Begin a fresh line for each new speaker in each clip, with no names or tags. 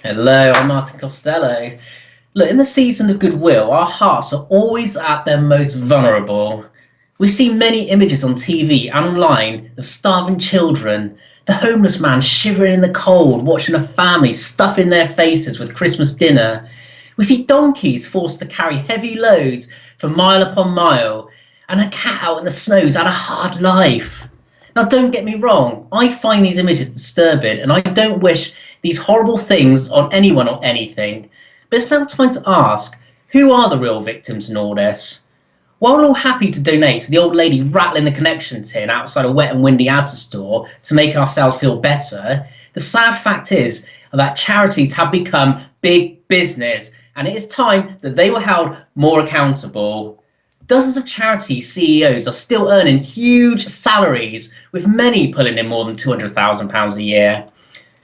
Hello, I'm Martin Costello. Look, in the season of goodwill, our hearts are always at their most vulnerable. We see many images on TV and online of starving children, the homeless man shivering in the cold, watching a family stuffing their faces with Christmas dinner. We see donkeys forced to carry heavy loads for mile upon mile, and a cat out in the snows had a hard life. Now, don't get me wrong, I find these images disturbing and I don't wish these horrible things on anyone or anything. But it's now time to ask, who are the real victims in all this? While we're all happy to donate to the old lady rattling the connection tin outside a wet and windy Asda store to make ourselves feel better, the sad fact is that charities have become big business and it is time that they were held more accountable. Dozens of charity CEOs are still earning huge salaries, with many pulling in more than £200,000 a year.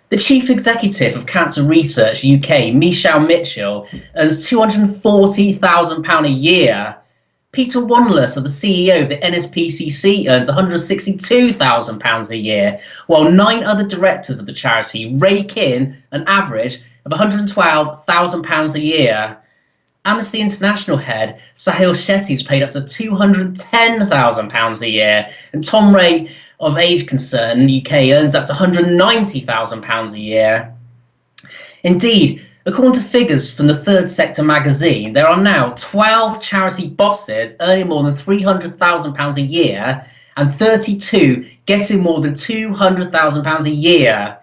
The chief executive of Cancer Research UK, Michelle Mitchell, earns £240,000 a year. Peter Wanless, the CEO of the NSPCC, earns £162,000 a year, while 9 other directors of the charity rake in an average of £112,000 a year. Amnesty International head Sahil Shetty is paid up to £210,000 a year, and Tom Ray of Age Concern UK earns up to £190,000 a year. Indeed, according to figures from the Third Sector magazine, there are now 12 charity bosses earning more than £300,000 a year and 32 getting more than £200,000 a year.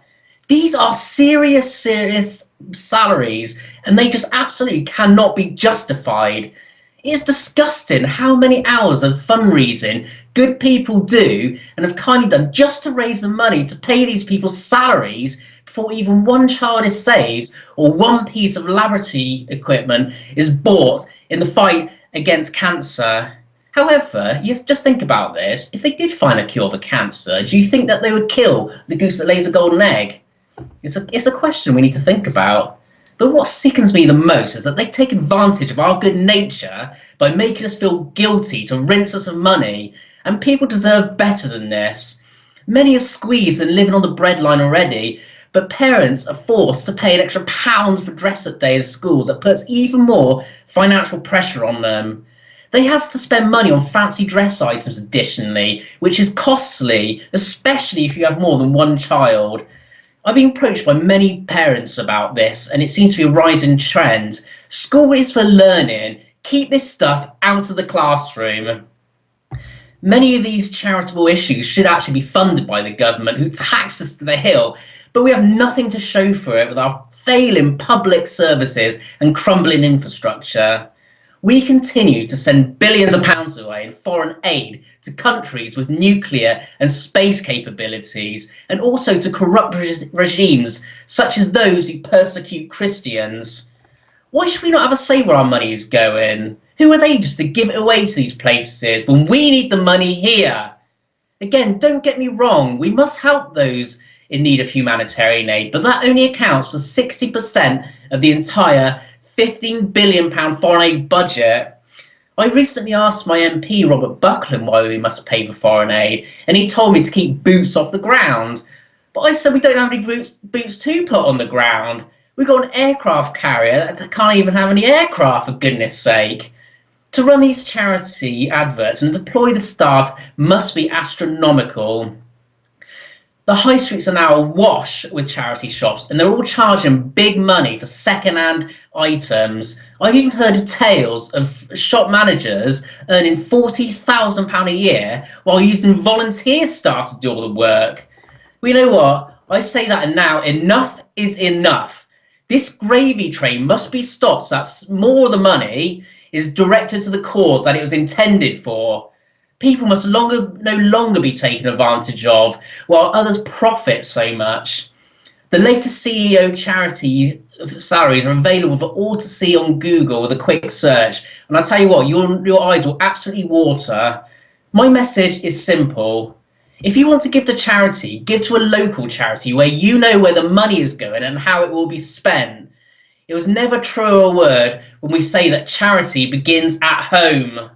These are serious salaries, and they just absolutely cannot be justified. It's disgusting how many hours of fundraising good people do and have kindly done just to raise the money to pay these people's salaries before even one child is saved or one piece of laboratory equipment is bought in the fight against cancer. However, you have to just think about this. If they did find a cure for cancer, do you think that they would kill the goose that lays a golden egg? It's a question we need to think about. But what sickens me the most is that they take advantage of our good nature by making us feel guilty to rinse us of money, and people deserve better than this. Many are squeezed and living on the breadline already, but parents are forced to pay an extra £1 for dress-up day in schools that puts even more financial pressure on them. They have to spend money on fancy dress items additionally, which is costly, especially if you have more than one child. I've been approached by many parents about this, and it seems to be a rising trend. School is for learning. Keep this stuff out of the classroom. Many of these charitable issues should actually be funded by the government, who tax us to the hill, but we have nothing to show for it with our failing public services and crumbling infrastructure. We continue to send billions of pounds away in foreign aid to countries with nuclear and space capabilities, and also to corrupt regimes such as those who persecute Christians. Why should we not have a say where our money is going? Who are they just to give it away to these places when we need the money here? Again, don't get me wrong, we must help those in need of humanitarian aid, but that only accounts for 60% of the entire £15 billion foreign aid budget. I recently asked my MP Robert Buckland why we must pay for foreign aid, and he told me to keep boots off the ground. But I said we don't have any boots to put on the ground. We've got an aircraft carrier that can't even have any aircraft, for goodness sake. To run these charity adverts and deploy the staff must be astronomical. The high streets are now awash with charity shops, and they're all charging big money for second-hand items. I've even heard of tales of shop managers earning £40,000 a year while using volunteer staff to do all the work. Well, you know what? I say that, and now enough is enough. This gravy train must be stopped so that more of the money is directed to the cause that it was intended for. People must no longer be taken advantage of, while others profit so much. The latest CEO charity salaries are available for all to see on Google with a quick search. And I tell you what, your eyes will absolutely water. My message is simple. If you want to give to charity, give to a local charity where you know where the money is going and how it will be spent. It was never truer a word when we say that charity begins at home.